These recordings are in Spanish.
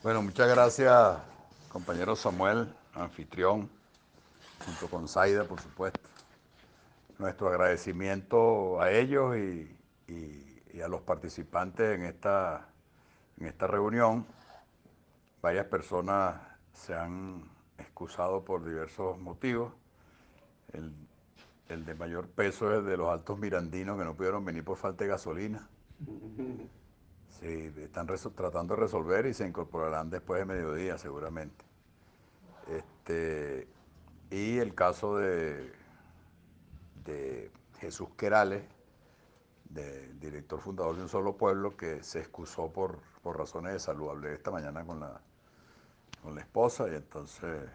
Bueno, muchas gracias, compañero Samuel, anfitrión, junto con Zaida, por supuesto. Nuestro agradecimiento a ellos y a los participantes en esta reunión. Varias personas se han excusado por diversos motivos. El, el de mayor peso es el de los altos mirandinos que no pudieron venir por falta de gasolina. Sí, están tratando de resolver y se incorporarán después de mediodía seguramente. Este, y el caso de Jesús Querales, director fundador de Un Solo Pueblo, que se excusó por razones de salud. Hablé esta mañana con la esposa y entonces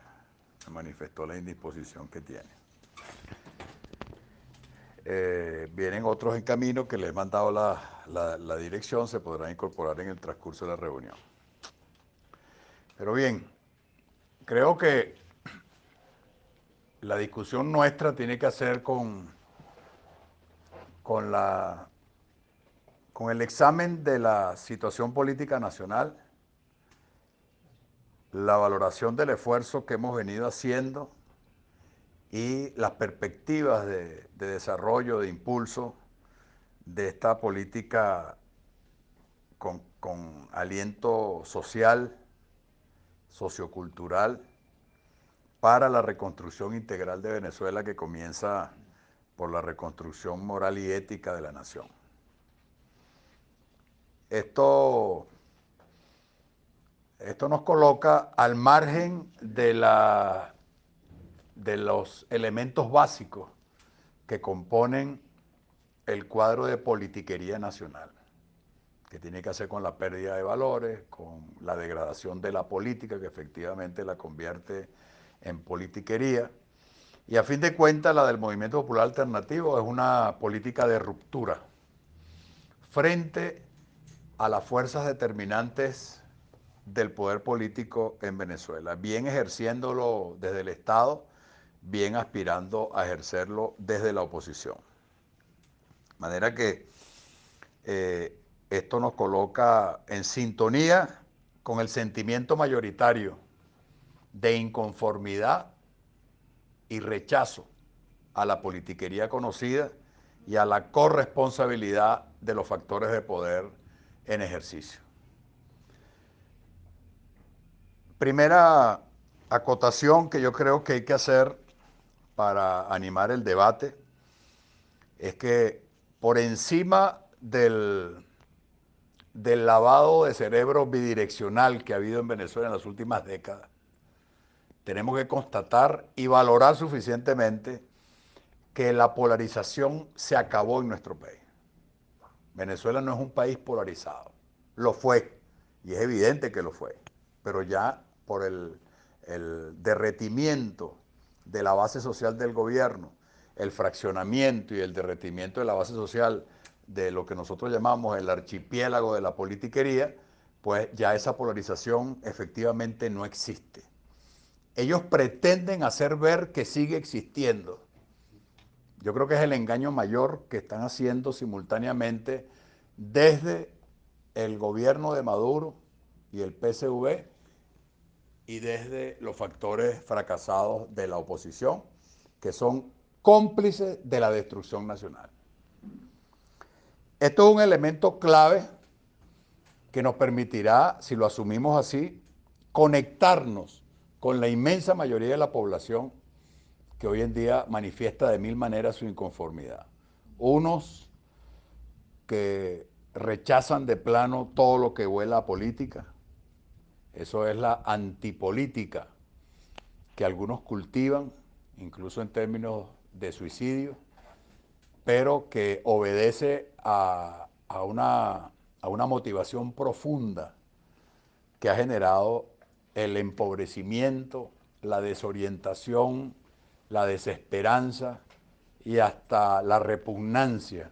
me manifestó la indisposición que tiene. Vienen otros en camino que les he mandado la dirección, se podrán incorporar en el transcurso de la reunión. Pero bien, creo que la discusión nuestra tiene que hacer con, la, con el examen de la situación política nacional, la valoración del esfuerzo que hemos venido haciendo y las perspectivas de desarrollo, de impulso de esta política con aliento social, sociocultural, para la reconstrucción integral de Venezuela que comienza por la reconstrucción moral y ética de la nación. Esto nos coloca al margen de los elementos básicos que componen el cuadro de politiquería nacional, que tiene que hacer con la pérdida de valores, con la degradación de la política, que efectivamente la convierte en politiquería. Y a fin de cuentas, la del Movimiento Popular Alternativo es una política de ruptura frente a las fuerzas determinantes del poder político en Venezuela, bien ejerciéndolo desde el Estado, bien aspirando a ejercerlo desde la oposición. De manera que esto nos coloca en sintonía con el sentimiento mayoritario de inconformidad y rechazo a la politiquería conocida y a la corresponsabilidad de los factores de poder en ejercicio. Primera acotación que yo creo que hay que hacer para animar el debate es que por encima del lavado de cerebro bidireccional que ha habido en Venezuela en las últimas décadas, tenemos que constatar y valorar suficientemente que la polarización se acabó en nuestro país. Venezuela no es un país polarizado, lo fue, y es evidente que lo fue, pero ya por el derretimiento de la base social del gobierno, el fraccionamiento y el derretimiento de la base social de lo que nosotros llamamos el archipiélago de la politiquería, pues ya esa polarización efectivamente no existe. Ellos pretenden hacer ver que sigue existiendo. Yo creo que es el engaño mayor que están haciendo simultáneamente desde el gobierno de Maduro y el PSV y desde los factores fracasados de la oposición, que son cómplices de la destrucción nacional. Esto es un elemento clave que nos permitirá, si lo asumimos así, conectarnos con la inmensa mayoría de la población que hoy en día manifiesta de mil maneras su inconformidad. Unos que rechazan de plano todo lo que huela a política. Eso es la antipolítica que algunos cultivan, incluso en términos de suicidio, pero que obedece a una motivación profunda que ha generado el empobrecimiento, la desorientación, la desesperanza y hasta la repugnancia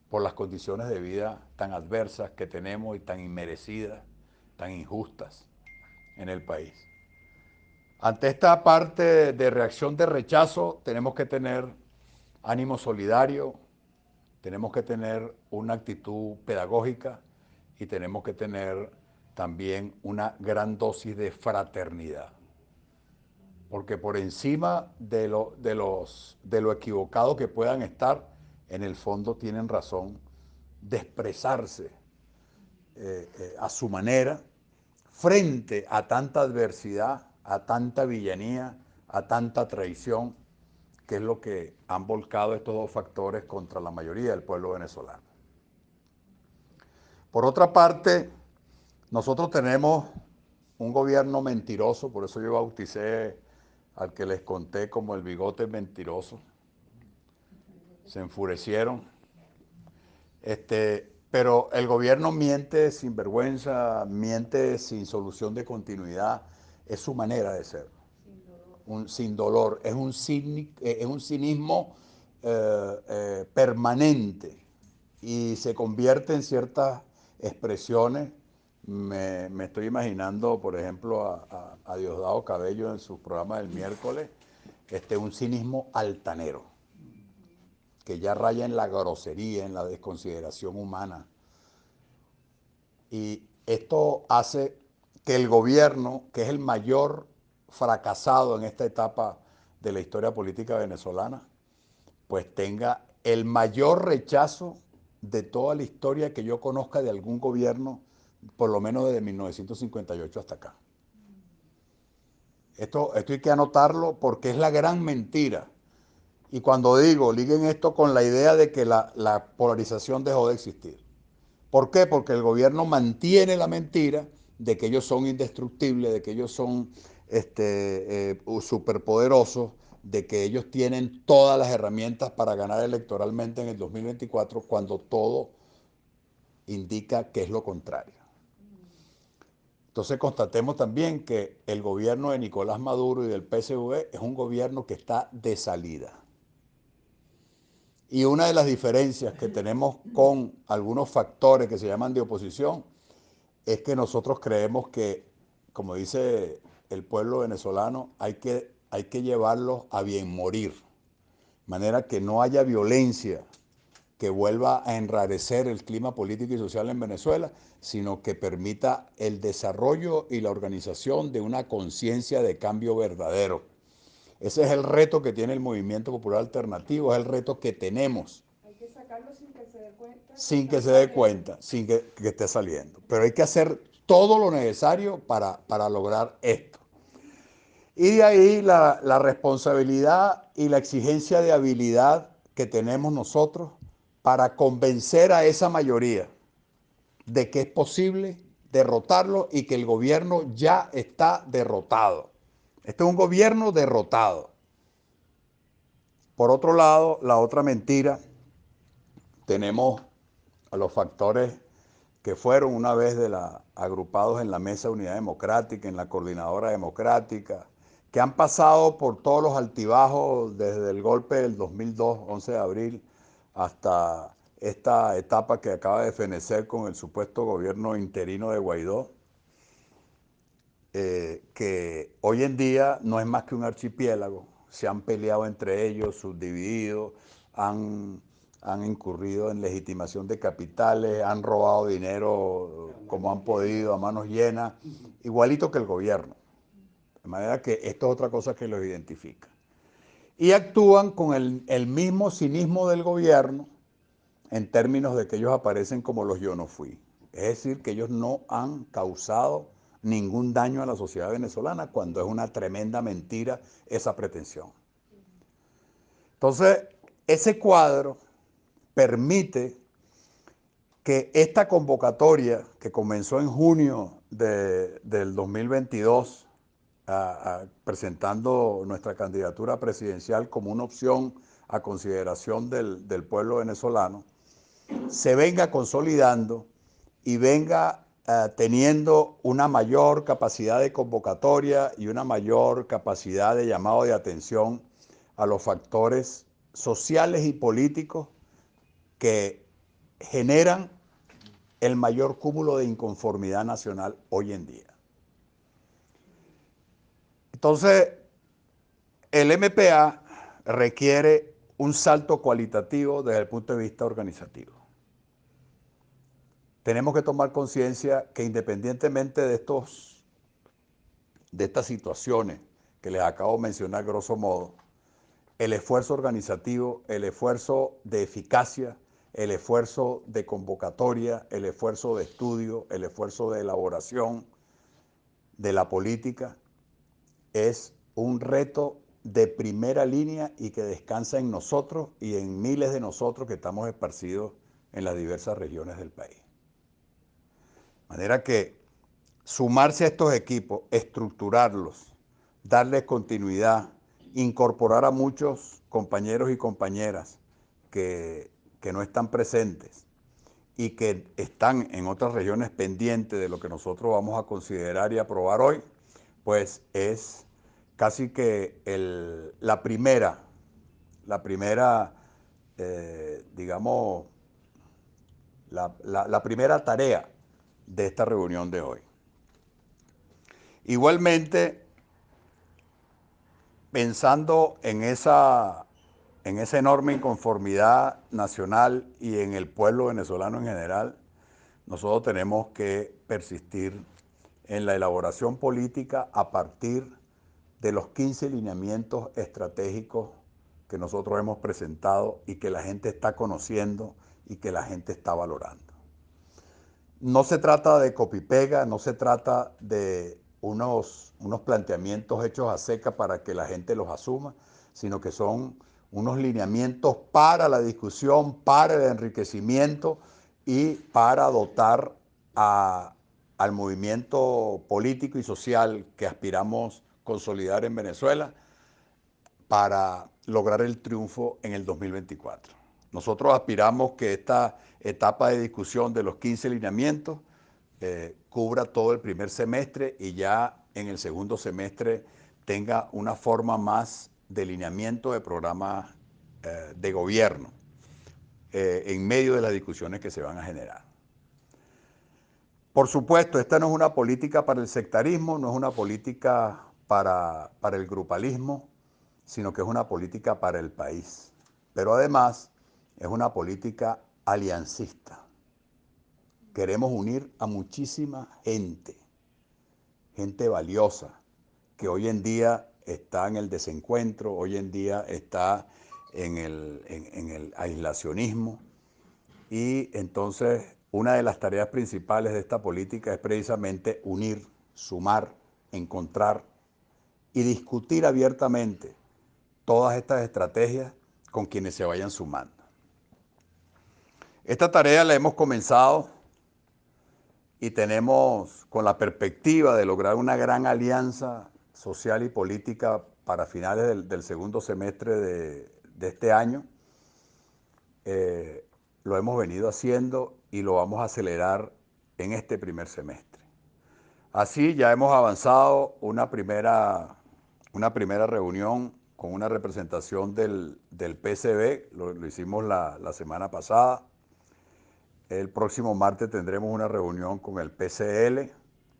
por las condiciones de vida tan adversas que tenemos y tan inmerecidas, tan injustas en el país. Ante esta parte de reacción de rechazo, tenemos que tener ánimo solidario, tenemos que tener una actitud pedagógica y tenemos que tener también una gran dosis de fraternidad. Porque por encima de lo equivocado que puedan estar, en el fondo tienen razón de expresarse a su manera frente a tanta adversidad, a tanta villanía, a tanta traición, que es lo que han volcado estos dos factores contra la mayoría del pueblo venezolano. Por otra parte, nosotros tenemos un gobierno mentiroso, por eso yo bauticé al que les conté como el bigote mentiroso. Se enfurecieron. Pero el gobierno miente sin vergüenza, miente sin solución de continuidad. Es su manera de ser. Sin dolor. Es un cinismo permanente y se convierte en ciertas expresiones. Me estoy imaginando, por ejemplo, a Diosdado Cabello en sus programas del miércoles, un cinismo altanero, que ya raya en la grosería, en la desconsideración humana. Y esto hace que el gobierno, que es el mayor fracasado en esta etapa de la historia política venezolana, pues tenga el mayor rechazo de toda la historia que yo conozca de algún gobierno, por lo menos desde 1958 hasta acá. Esto hay que anotarlo porque es la gran mentira. Y cuando digo, liguen esto con la idea de que la polarización dejó de existir. ¿Por qué? Porque el gobierno mantiene la mentira de que ellos son indestructibles, de que ellos son superpoderosos, de que ellos tienen todas las herramientas para ganar electoralmente en el 2024, cuando todo indica que es lo contrario. Entonces constatemos también que el gobierno de Nicolás Maduro y del PSV es un gobierno que está de salida. Y una de las diferencias que tenemos con algunos factores que se llaman de oposición es que nosotros creemos que, como dice el pueblo venezolano, hay que llevarlos a bien morir. De manera que no haya violencia que vuelva a enrarecer el clima político y social en Venezuela, sino que permita el desarrollo y la organización de una conciencia de cambio verdadero. Ese es el reto que tiene el Movimiento Popular Alternativo, es el reto que tenemos. Hay que sacarlo sin que se dé cuenta. Sin que se dé cuenta, sin que esté saliendo. Pero hay que hacer todo lo necesario para lograr esto. Y de ahí la responsabilidad y la exigencia de habilidad que tenemos nosotros para convencer a esa mayoría de que es posible derrotarlo y que el gobierno ya está derrotado. Este es un gobierno derrotado. Por otro lado, la otra mentira, tenemos a los factores que fueron una vez agrupados en la Mesa de Unidad Democrática, en la Coordinadora Democrática, que han pasado por todos los altibajos desde el golpe del 2002, 11 de abril, hasta esta etapa que acaba de fenecer con el supuesto gobierno interino de Guaidó, que hoy en día no es más que un archipiélago. Se han peleado entre ellos, subdivididos, han incurrido en legitimación de capitales, han robado dinero como han podido, a manos llenas, igualito que el gobierno. De manera que esto es otra cosa que los identifica. Y actúan con el mismo cinismo del gobierno en términos de que ellos aparecen como los yo no fui. Es decir, que ellos no han causado ningún daño a la sociedad venezolana, cuando es una tremenda mentira esa pretensión. Entonces, ese cuadro permite que esta convocatoria que comenzó en junio del 2022, presentando nuestra candidatura presidencial como una opción a consideración del pueblo venezolano, se venga consolidando y venga teniendo una mayor capacidad de convocatoria y una mayor capacidad de llamado de atención a los factores sociales y políticos que generan el mayor cúmulo de inconformidad nacional hoy en día. Entonces, el MPA requiere un salto cualitativo desde el punto de vista organizativo. tenemos que tomar conciencia que independientemente de estas situaciones que les acabo de mencionar grosso modo, el esfuerzo organizativo, el esfuerzo de eficacia, el esfuerzo de convocatoria, el esfuerzo de estudio, el esfuerzo de elaboración de la política es un reto de primera línea y que descansa en nosotros y en miles de nosotros que estamos esparcidos en las diversas regiones del país. De manera que sumarse a estos equipos, estructurarlos, darles continuidad, incorporar a muchos compañeros y compañeras que no están presentes y que están en otras regiones pendientes de lo que nosotros vamos a considerar y aprobar hoy, pues es casi que digamos, la primera tarea de esta reunión de hoy. Igualmente, pensando en esa enorme inconformidad nacional y en el pueblo venezolano en general, nosotros tenemos que persistir en la elaboración política a partir de los 15 lineamientos estratégicos que nosotros hemos presentado y que la gente está conociendo y que la gente está valorando. No se trata de copy-pega, no se trata de unos planteamientos hechos a seca para que la gente los asuma, sino que son unos lineamientos para la discusión, para el enriquecimiento y para dotar al movimiento político y social que aspiramos consolidar en Venezuela para lograr el triunfo en el 2024. Nosotros aspiramos que esta etapa de discusión de los 15 lineamientos cubra todo el primer semestre y ya en el segundo semestre tenga una forma más de lineamiento de programa de gobierno en medio de las discusiones que se van a generar. Por supuesto, esta no es una política para el sectarismo, no es una política para el grupalismo, sino que es una política para el país. Pero además es una política aliancista. Queremos unir a muchísima gente valiosa, que hoy en día está en el desencuentro, hoy en día está en el aislacionismo. Y entonces una de las tareas principales de esta política es precisamente unir, sumar, encontrar y discutir abiertamente todas estas estrategias con quienes se vayan sumando. Esta tarea la hemos comenzado y tenemos con la perspectiva de lograr una gran alianza social y política para finales del segundo semestre de este año. Lo hemos venido haciendo y lo vamos a acelerar en este primer semestre. Así ya hemos avanzado una primera reunión con una representación del PCB, lo hicimos la semana pasada. El próximo martes tendremos una reunión con el PCL,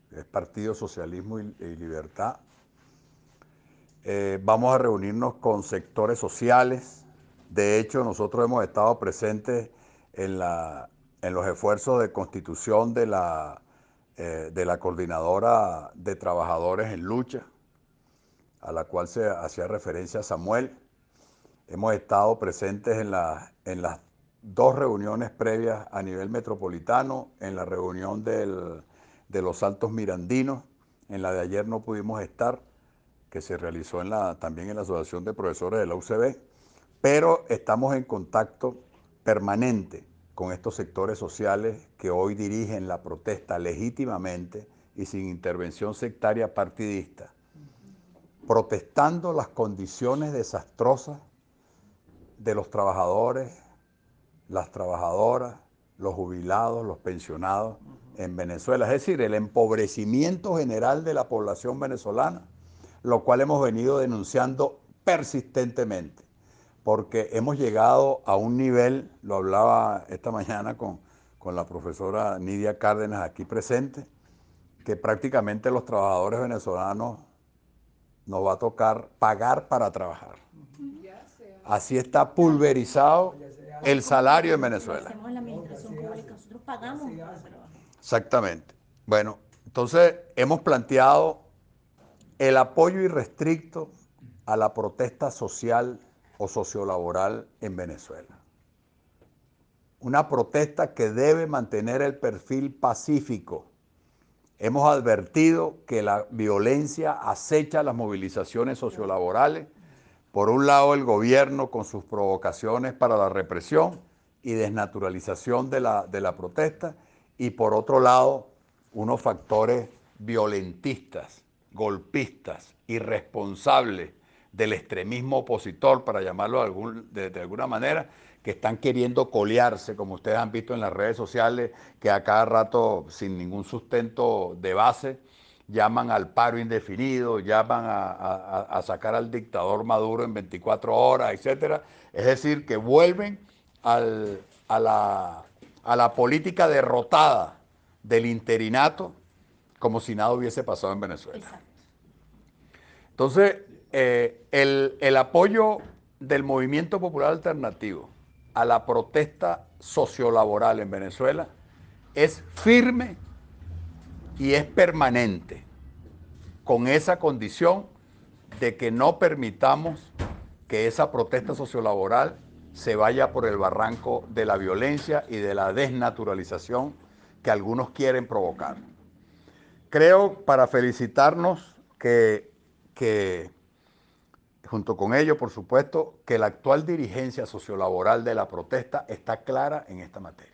que es Partido Socialismo y Libertad. Vamos a reunirnos con sectores sociales. De hecho, nosotros hemos estado presentes en los esfuerzos de constitución de la Coordinadora de Trabajadores en Lucha, a la cual se hacía referencia Samuel. Hemos estado presentes en las dos reuniones previas a nivel metropolitano, en la reunión de los Altos Mirandinos, en la de ayer no pudimos estar, que se realizó también en la Asociación de Profesores de la UCB, pero estamos en contacto permanente con estos sectores sociales que hoy dirigen la protesta legítimamente y sin intervención sectaria partidista, protestando las condiciones desastrosas de los trabajadores, las trabajadoras, los jubilados, los pensionados en Venezuela. Es decir, el empobrecimiento general de la población venezolana, lo cual hemos venido denunciando persistentemente, porque hemos llegado a un nivel, lo hablaba esta mañana con la profesora Nidia Cárdenas aquí presente, que prácticamente los trabajadores venezolanos nos va a tocar pagar para trabajar. Así está pulverizado el salario en Venezuela. Hacemos en la administración pública, nosotros pagamos Exactamente. Bueno, entonces hemos planteado el apoyo irrestricto a la protesta social o sociolaboral en Venezuela. Una protesta que debe mantener el perfil pacífico. Hemos advertido que la violencia acecha las movilizaciones sociolaborales. Por un lado, el gobierno con sus provocaciones para la represión y desnaturalización de la protesta, y por otro lado, unos factores violentistas, golpistas, irresponsables del extremismo opositor, para llamarlo de alguna manera, que están queriendo colearse, como ustedes han visto en las redes sociales, que a cada rato, sin ningún sustento de base, llaman al paro indefinido, llaman a sacar al dictador Maduro en 24 horas, etcétera. Es decir, que vuelven a la política derrotada del interinato, como si nada hubiese pasado en Venezuela. Exacto. Entonces, el apoyo del movimiento popular alternativo a la protesta sociolaboral en Venezuela es firme y es permanente, con esa condición de que no permitamos que esa protesta sociolaboral se vaya por el barranco de la violencia y de la desnaturalización que algunos quieren provocar. Creo, para felicitarnos, que junto con ello, por supuesto, que la actual dirigencia sociolaboral de la protesta está clara en esta materia.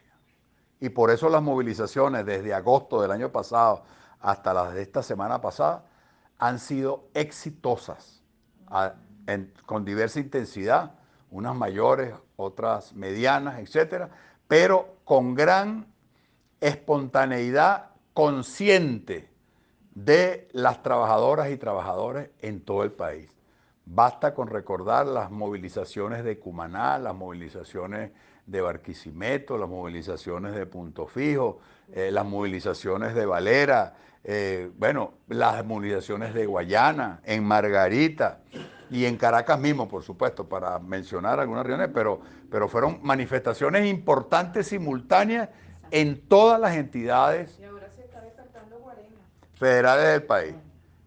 Y por eso las movilizaciones desde agosto del año pasado hasta las de esta semana pasada han sido exitosas, con diversa intensidad, unas mayores, otras medianas, etcétera, pero con gran espontaneidad consciente de las trabajadoras y trabajadores en todo el país. Basta con recordar las movilizaciones de Cumaná, las movilizaciones de Barquisimeto, las movilizaciones de Punto Fijo, las movilizaciones de Valera, bueno, las movilizaciones de Guayana, en Margarita y en Caracas mismo, por supuesto, para mencionar algunas regiones, pero fueron manifestaciones importantes, simultáneas, en todas las entidades federales del país.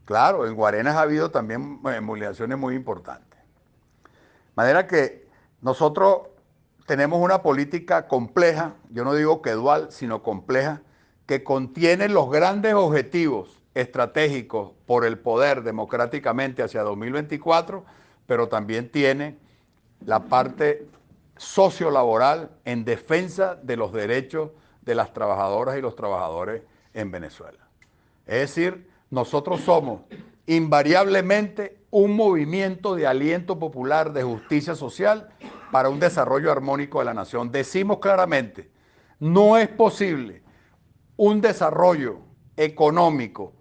Claro, en Guarenas ha habido también movilizaciones muy importantes. De manera que nosotros tenemos una política compleja, yo no digo que dual, sino compleja, que contiene los grandes objetivos estratégicos por el poder democráticamente hacia 2024, pero también tiene la parte sociolaboral en defensa de los derechos de las trabajadoras y los trabajadores en Venezuela. Es decir, nosotros somos invariablemente un movimiento de aliento popular, de justicia social, para un desarrollo armónico de la nación. Decimos claramente, no es posible un desarrollo económico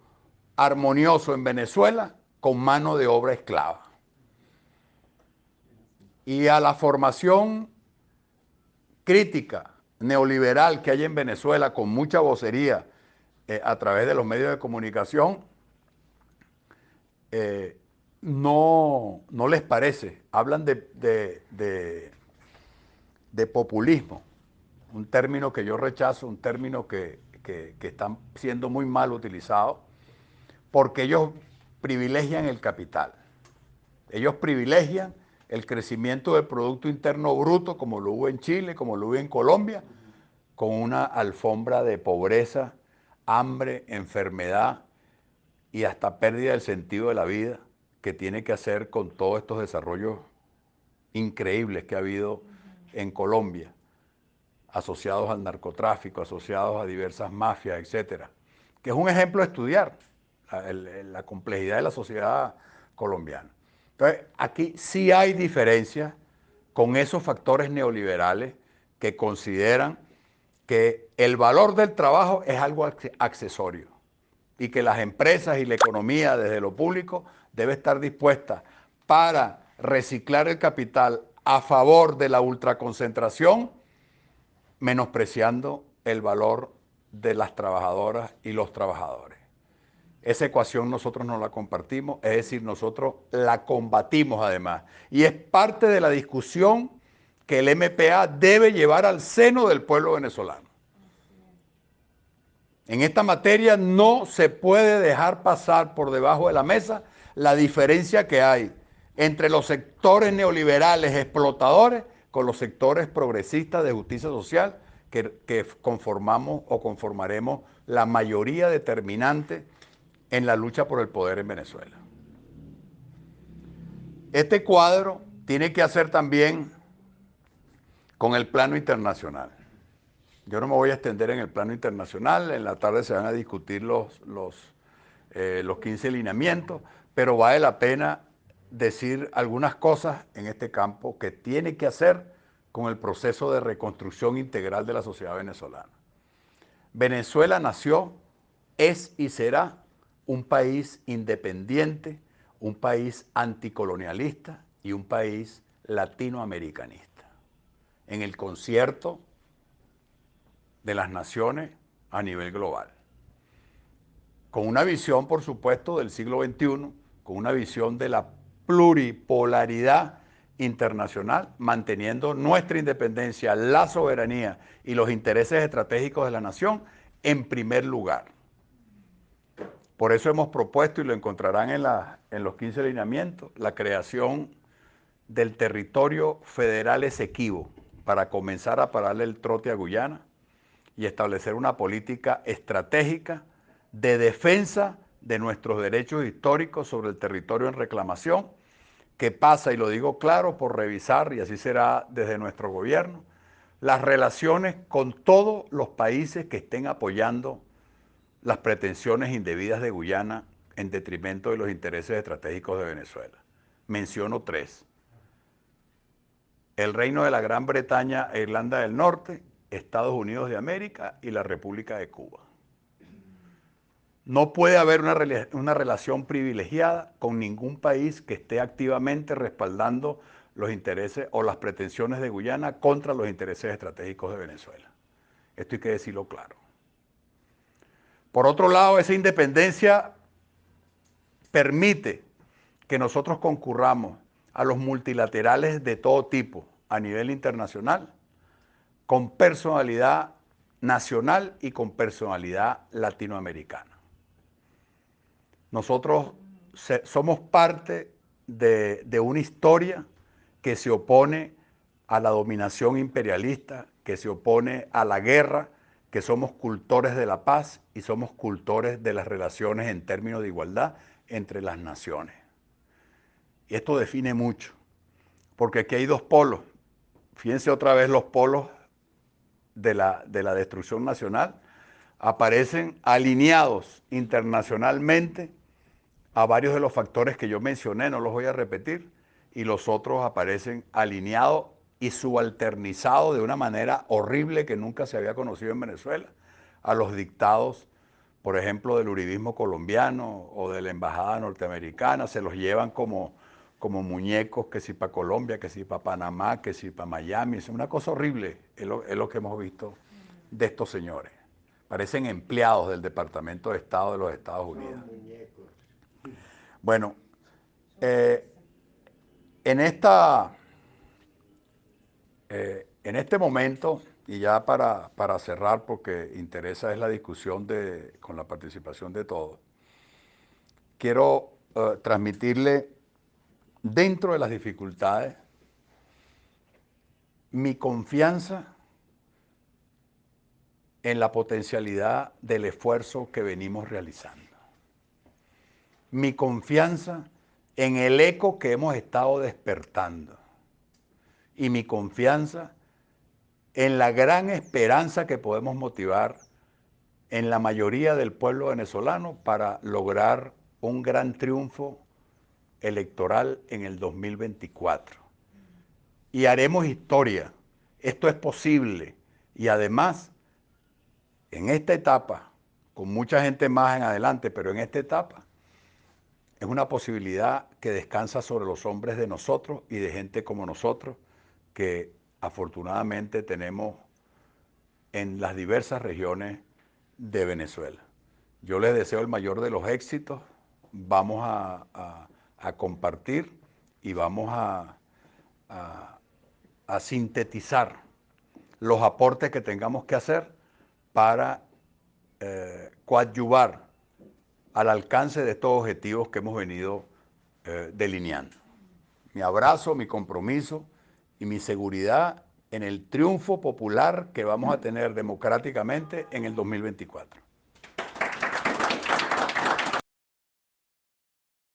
armonioso en Venezuela con mano de obra esclava. Y a la formación crítica neoliberal que hay en Venezuela, con mucha vocería a través de los medios de comunicación, no les parece. Hablan de populismo, un término que yo rechazo, un término que está siendo muy mal utilizado, porque ellos privilegian el capital. Ellos privilegian el crecimiento del Producto Interno Bruto, como lo hubo en Chile, como lo hubo en Colombia, con una alfombra de pobreza, hambre, enfermedad y hasta pérdida del sentido de la vida, que tiene que hacer con todos estos desarrollos increíbles que ha habido en Colombia, asociados al narcotráfico, asociados a diversas mafias, etcétera, que es un ejemplo a estudiar, la complejidad de la sociedad colombiana. Entonces, aquí sí hay diferencias con esos factores neoliberales que consideran que el valor del trabajo es algo accesorio y que las empresas y la economía desde lo público debe estar dispuesta para reciclar el capital a favor de la ultraconcentración, menospreciando el valor de las trabajadoras y los trabajadores. Esa ecuación nosotros no la compartimos, es decir, nosotros la combatimos además. Y es parte de la discusión que el MPA debe llevar al seno del pueblo venezolano. En esta materia no se puede dejar pasar por debajo de la mesa la diferencia que hay entre los sectores neoliberales explotadores con los sectores progresistas de justicia social que conformamos o conformaremos la mayoría determinante en la lucha por el poder en Venezuela. Este cuadro tiene que hacer también con el plano internacional. Yo no me voy a extender en el plano internacional, en la tarde se van a discutir los 15 lineamientos, pero vale la pena decir algunas cosas en este campo que tiene que hacer con el proceso de reconstrucción integral de la sociedad venezolana. Venezuela nació, es y será un país independiente, un país anticolonialista y un país latinoamericanista. En el concierto de las naciones a nivel global. Con una visión, por supuesto, del siglo XXI, con una visión de la pluripolaridad internacional, manteniendo nuestra independencia, la soberanía y los intereses estratégicos de la nación en primer lugar. Por eso hemos propuesto, y lo encontrarán en los 15 lineamientos, la creación del territorio federal Esequibo para comenzar a pararle el trote a Guyana y establecer una política estratégica de defensa de nuestros derechos históricos sobre el territorio en reclamación, que pasa, y lo digo claro, por revisar, y así será desde nuestro gobierno, las relaciones con todos los países que estén apoyando las pretensiones indebidas de Guyana en detrimento de los intereses estratégicos de Venezuela. Menciono 3. El Reino de la Gran Bretaña e Irlanda del Norte, Estados Unidos de América y la República de Cuba. No puede haber una relación privilegiada con ningún país que esté activamente respaldando los intereses o las pretensiones de Guyana contra los intereses estratégicos de Venezuela. Esto hay que decirlo claro. Por otro lado, esa independencia permite que nosotros concurramos a los multilaterales de todo tipo a nivel internacional con personalidad nacional y con personalidad latinoamericana. Nosotros somos parte de una historia que se opone a la dominación imperialista, que se opone a la guerra, que somos cultores de la paz y somos cultores de las relaciones en términos de igualdad entre las naciones. Y esto define mucho, porque aquí hay dos polos. Fíjense otra vez los polos de la destrucción nacional. Aparecen alineados internacionalmente a varios de los factores que yo mencioné, no los voy a repetir, y los otros aparecen alineados y subalternizados de una manera horrible que nunca se había conocido en Venezuela, a los dictados, por ejemplo, del uribismo colombiano o de la embajada norteamericana, se los llevan como muñecos, que si para Colombia, que si para Panamá, que si para Miami, es una cosa horrible, es lo que hemos visto de estos señores. Parecen empleados del Departamento de Estado de los Estados Unidos. Bueno, en este momento, y ya para cerrar, porque interesa es la discusión con la participación de todos, quiero transmitirle, dentro de las dificultades, mi confianza en la potencialidad del esfuerzo que venimos realizando. Mi confianza en el eco que hemos estado despertando. Y mi confianza en la gran esperanza que podemos motivar en la mayoría del pueblo venezolano para lograr un gran triunfo electoral en el 2024. Y haremos historia. Esto es posible. Y además, en esta etapa, con mucha gente más en adelante, pero en esta etapa, es una posibilidad que descansa sobre los hombres de nosotros y de gente como nosotros, que afortunadamente tenemos en las diversas regiones de Venezuela. Yo les deseo el mayor de los éxitos. Vamos a compartir y vamos a sintetizar los aportes que tengamos que hacer para coadyuvar al alcance de estos objetivos que hemos venido delineando. Mi abrazo, mi compromiso y mi seguridad en el triunfo popular que vamos a tener democráticamente en el 2024.